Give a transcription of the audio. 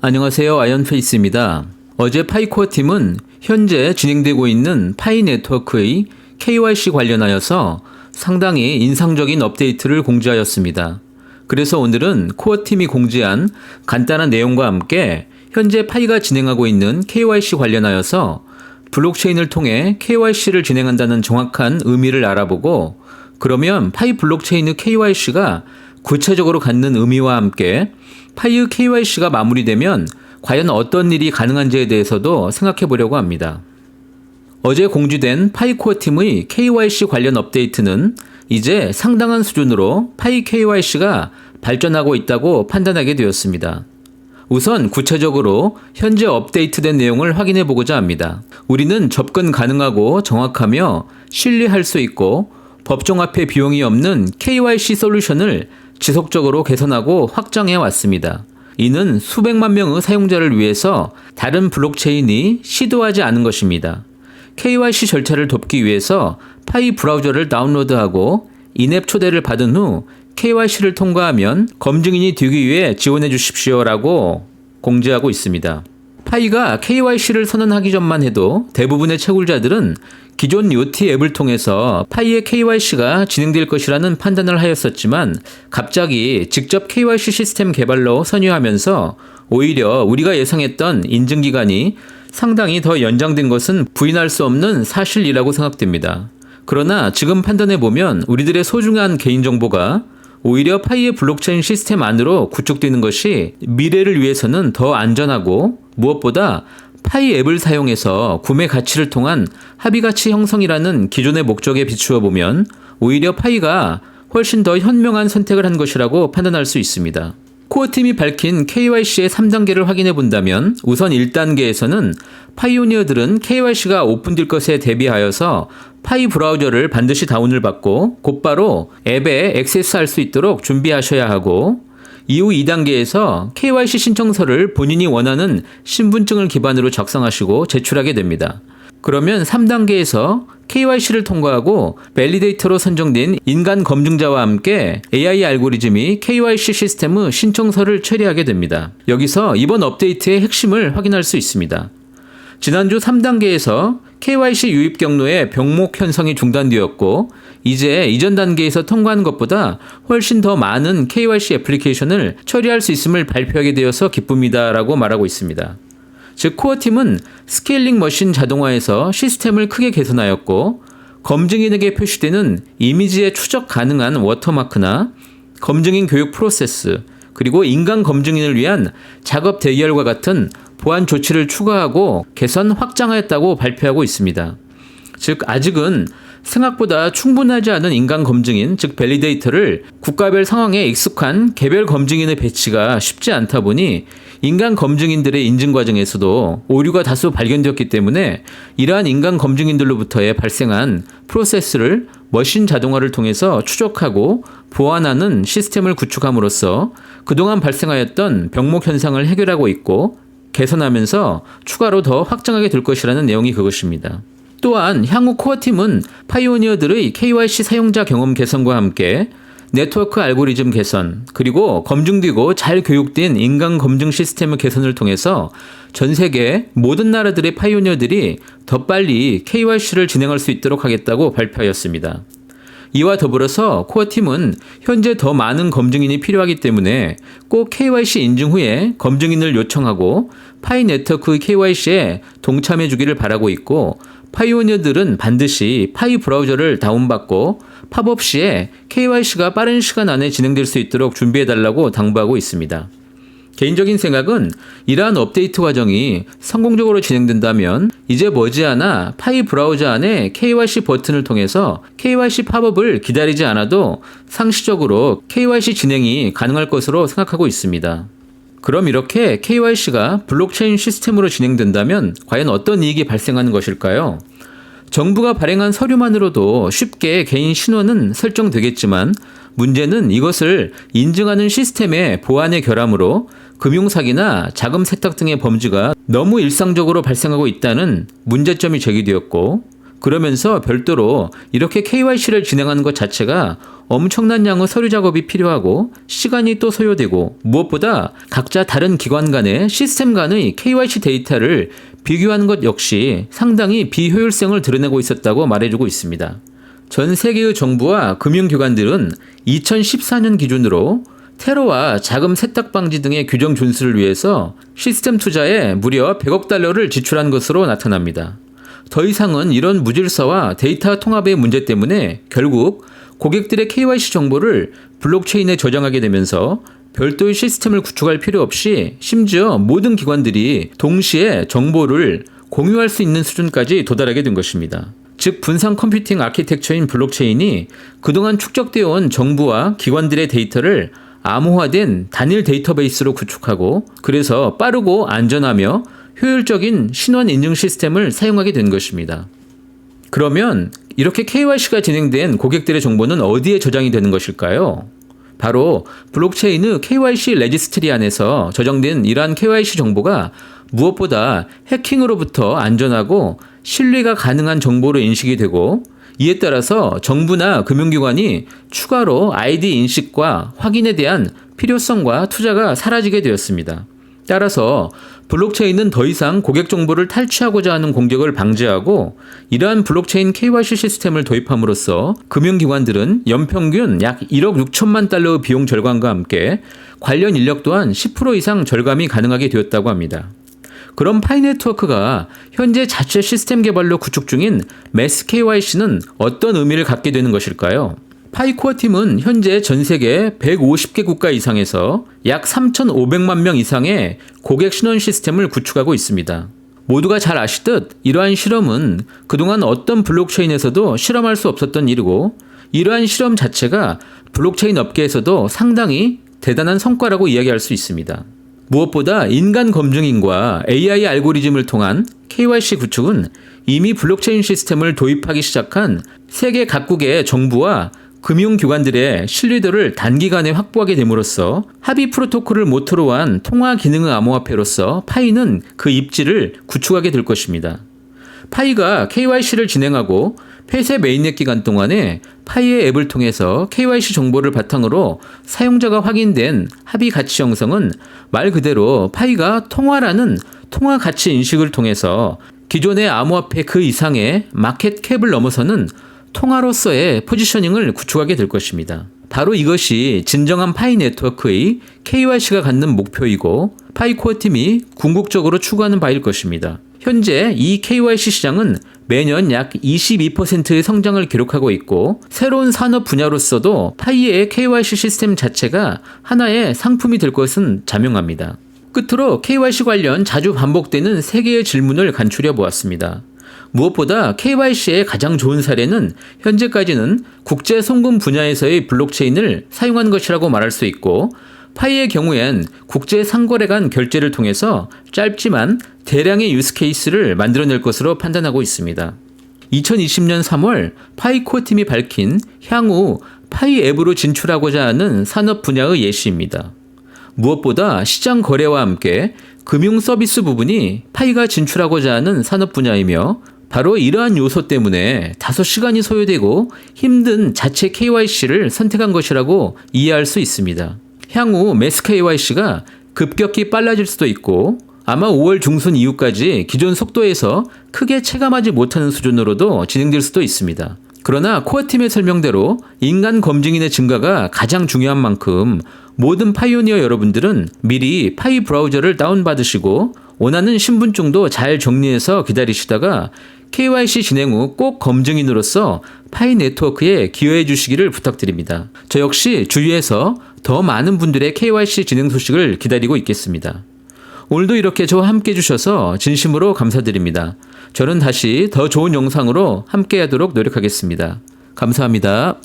안녕하세요. 아이언페이스입니다. 어제 파이코어 팀은 현재 진행되고 있는 파이 네트워크의 KYC 관련하여서 상당히 인상적인 업데이트를 공지하였습니다. 그래서 오늘은 코어 팀이 공지한 간단한 내용과 함께 현재 파이가 진행하고 있는 KYC 관련하여서 블록체인을 통해 KYC를 진행한다는 정확한 의미를 알아보고, 그러면 파이 블록체인의 KYC가 구체적으로 갖는 의미와 함께 파이의 KYC가 마무리되면 과연 어떤 일이 가능한지에 대해서도 생각해 보려고 합니다. 어제 공지된 파이코어 팀의 KYC 관련 업데이트는 이제 상당한 수준으로 파이 KYC가 발전하고 있다고 판단하게 되었습니다. 우선 구체적으로 현재 업데이트된 내용을 확인해 보고자 합니다. 우리는 접근 가능하고 정확하며 신뢰할 수 있고 법정 앞에 비용이 없는 KYC 솔루션을 지속적으로 개선하고 확장해 왔습니다. 이는 수백만 명의 사용자를 위해서 다른 블록체인이 시도하지 않은 것입니다. KYC 절차를 돕기 위해서 파이 브라우저를 다운로드하고 인앱 초대를 받은 후 KYC를 통과하면 검증인이 되기 위해 지원해 주십시오라고 공지하고 있습니다. 파이가 KYC를 선언하기 전만 해도 대부분의 채굴자들은 기존 요티 앱을 통해서 파이의 KYC가 진행될 것이라는 판단을 하였었지만, 갑자기 직접 KYC 시스템 개발로 선회하면서 오히려 우리가 예상했던 인증기간이 상당히 더 연장된 것은 부인할 수 없는 사실이라고 생각됩니다. 그러나 지금 판단해보면 우리들의 소중한 개인정보가 오히려 파이의 블록체인 시스템 안으로 구축되는 것이 미래를 위해서는 더 안전하고, 무엇보다 파이 앱을 사용해서 구매 가치를 통한 합의 가치 형성이라는 기존의 목적에 비추어 보면 오히려 파이가 훨씬 더 현명한 선택을 한 것이라고 판단할 수 있습니다. 코어팀이 밝힌 KYC의 3단계를 확인해 본다면, 우선 1단계에서는 파이오니어들은 KYC가 오픈될 것에 대비하여서 파이 브라우저를 반드시 다운을 받고 곧바로 앱에 액세스할 수 있도록 준비하셔야 하고, 이후 2단계에서 KYC 신청서를 본인이 원하는 신분증을 기반으로 작성하시고 제출하게 됩니다. 그러면 3단계에서 KYC를 통과하고 밸리데이터로 선정된 인간 검증자와 함께 AI 알고리즘이 KYC 시스템의 신청서를 처리하게 됩니다. 여기서 이번 업데이트의 핵심을 확인할 수 있습니다. 지난주 3단계에서 KYC 유입 경로의 병목 현성이 중단되었고, 이제 이전 단계에서 통과한 것보다 훨씬 더 많은 KYC 애플리케이션을 처리할 수 있음을 발표하게 되어서 기쁩니다라고 말하고 있습니다. 즉, 코어팀은 스케일링 머신 자동화에서 시스템을 크게 개선하였고, 검증인에게 표시되는 이미지에 추적 가능한 워터마크나 검증인 교육 프로세스, 그리고 인간 검증인을 위한 작업 대결과 같은 보안 조치를 추가하고 개선 확장하였다고 발표하고 있습니다. 즉, 아직은 생각보다 충분하지 않은 인간 검증인, 즉 밸리데이터를 국가별 상황에 익숙한 개별 검증인의 배치가 쉽지 않다 보니 인간 검증인들의 인증 과정에서도 오류가 다수 발견되었기 때문에 이러한 인간 검증인들로부터의 발생한 프로세스를 머신 자동화를 통해서 추적하고 보완하는 시스템을 구축함으로써 그동안 발생하였던 병목 현상을 해결하고 있고 개선하면서 추가로 더 확장하게 될 것이라는 내용이 그것입니다. 또한 향후 코어팀은 파이오니어들의 KYC 사용자 경험 개선과 함께 네트워크 알고리즘 개선, 그리고 검증되고 잘 교육된 인간 검증 시스템의 개선을 통해서 전 세계 모든 나라들의 파이오니어들이 더 빨리 KYC를 진행할 수 있도록 하겠다고 발표하였습니다. 이와 더불어서 코어팀은 현재 더 많은 검증인이 필요하기 때문에 꼭 KYC 인증 후에 검증인을 요청하고 파이 네트워크의 KYC에 동참해 주기를 바라고 있고, 파이오니어들은 반드시 파이 브라우저를 다운받고 팝업 시에 KYC가 빠른 시간 안에 진행될 수 있도록 준비해달라고 당부하고 있습니다. 개인적인 생각은 이러한 업데이트 과정이 성공적으로 진행된다면 이제 머지않아 파이 브라우저 안에 KYC 버튼을 통해서 KYC 팝업을 기다리지 않아도 상시적으로 KYC 진행이 가능할 것으로 생각하고 있습니다. 그럼 이렇게 KYC가 블록체인 시스템으로 진행된다면 과연 어떤 이익이 발생하는 것일까요? 정부가 발행한 서류만으로도 쉽게 개인 신원은 설정되겠지만, 문제는 이것을 인증하는 시스템의 보안의 결함으로 금융사기나 자금 세탁 등의 범죄가 너무 일상적으로 발생하고 있다는 문제점이 제기되었고, 그러면서 별도로 이렇게 KYC를 진행하는 것 자체가 엄청난 양의 서류 작업이 필요하고 시간이 또 소요되고 무엇보다 각자 다른 기관 간의 시스템 간의 KYC 데이터를 비교하는 것 역시 상당히 비효율성을 드러내고 있었다고 말해주고 있습니다. 전 세계의 정부와 금융기관들은 2014년 기준으로 테러와 자금 세탁 방지 등의 규정 준수를 위해서 시스템 투자에 무려 100억 달러를 지출한 것으로 나타납니다. 더 이상은 이런 무질서와 데이터 통합의 문제 때문에 결국 고객들의 KYC 정보를 블록체인에 저장하게 되면서 별도의 시스템을 구축할 필요 없이 심지어 모든 기관들이 동시에 정보를 공유할 수 있는 수준까지 도달하게 된 것입니다. 즉 분산 컴퓨팅 아키텍처인 블록체인이 그동안 축적되어 온 정부와 기관들의 데이터를 암호화된 단일 데이터베이스로 구축하고 그래서 빠르고 안전하며 효율적인 신원 인증 시스템을 사용하게 된 것입니다. 그러면 이렇게 KYC가 진행된 고객들의 정보는 어디에 저장이 되는 것일까요? 바로 블록체인의 KYC 레지스트리 안에서 저장된 이러한 KYC 정보가 무엇보다 해킹으로부터 안전하고 신뢰가 가능한 정보로 인식이 되고 이에 따라서 정부나 금융기관이 추가로 아이디 인식과 확인에 대한 필요성과 투자가 사라지게 되었습니다. 따라서 블록체인은 더 이상 고객 정보를 탈취하고자 하는 공격을 방지하고 이러한 블록체인 KYC 시스템을 도입함으로써 금융기관들은 연평균 약 1억 6천만 달러의 비용 절감과 함께 관련 인력 또한 10% 이상 절감이 가능하게 되었다고 합니다. 그럼 파이네트워크가 현재 자체 시스템 개발로 구축 중인 매스 KYC는 어떤 의미를 갖게 되는 것일까요? 파이코어 팀은 현재 전 세계 150개 국가 이상에서 약 3,500만 명 이상의 고객 신원 시스템을 구축하고 있습니다. 모두가 잘 아시듯 이러한 실험은 그동안 어떤 블록체인에서도 실험할 수 없었던 일이고 이러한 실험 자체가 블록체인 업계에서도 상당히 대단한 성과라고 이야기할 수 있습니다. 무엇보다 인간 검증인과 AI 알고리즘을 통한 KYC 구축은 이미 블록체인 시스템을 도입하기 시작한 세계 각국의 정부와 금융기관들의 신뢰도를 단기간에 확보하게 됨으로써 합의 프로토콜을 모토로 한 통화 기능의 암호화폐로서 파이는 그 입지를 구축하게 될 것입니다. 파이가 KYC를 진행하고 폐쇄 메인넷 기간 동안에 파이의 앱을 통해서 KYC 정보를 바탕으로 사용자가 확인된 합의 가치 형성은 말 그대로 파이가 통화라는 통화 가치 인식을 통해서 기존의 암호화폐 그 이상의 마켓 캡을 넘어서는 통화로서의 포지셔닝을 구축하게 될 것입니다. 바로 이것이 진정한 파이 네트워크의 KYC가 갖는 목표이고 파이코어 팀이 궁극적으로 추구하는 바일 것입니다. 현재 이 KYC 시장은 매년 약 22%의 성장을 기록하고 있고 새로운 산업 분야로서도 파이의 KYC 시스템 자체가 하나의 상품이 될 것은 자명합니다. 끝으로 KYC 관련 자주 반복되는 3개의 질문을 간추려 보았습니다. 무엇보다 KYC의 가장 좋은 사례는 현재까지는 국제 송금 분야에서의 블록체인을 사용한 것이라고 말할 수 있고 파이의 경우엔 국제 상거래 간 결제를 통해서 짧지만 대량의 유스케이스를 만들어낼 것으로 판단하고 있습니다. 2020년 3월 파이코어 팀이 밝힌 향후 파이 앱으로 진출하고자 하는 산업 분야의 예시입니다. 무엇보다 시장 거래와 함께 금융 서비스 부분이 파이가 진출하고자 하는 산업 분야이며 바로 이러한 요소 때문에 다소 시간이 소요되고 힘든 자체 KYC를 선택한 것이라고 이해할 수 있습니다. 향후 매스 KYC가 급격히 빨라질 수도 있고 아마 5월 중순 이후까지 기존 속도에서 크게 체감하지 못하는 수준으로도 진행될 수도 있습니다. 그러나 코어팀의 설명대로 인간 검증인의 증가가 가장 중요한 만큼 모든 파이오니어 여러분들은 미리 파이 브라우저를 다운받으시고 원하는 신분증도 잘 정리해서 기다리시다가 KYC 진행 후 꼭 검증인으로서 파이 네트워크에 기여해 주시기를 부탁드립니다. 저 역시 주위에서 더 많은 분들의 KYC 진행 소식을 기다리고 있겠습니다. 오늘도 이렇게 저와 함께 해주셔서 진심으로 감사드립니다. 저는 다시 더 좋은 영상으로 함께 하도록 노력하겠습니다. 감사합니다.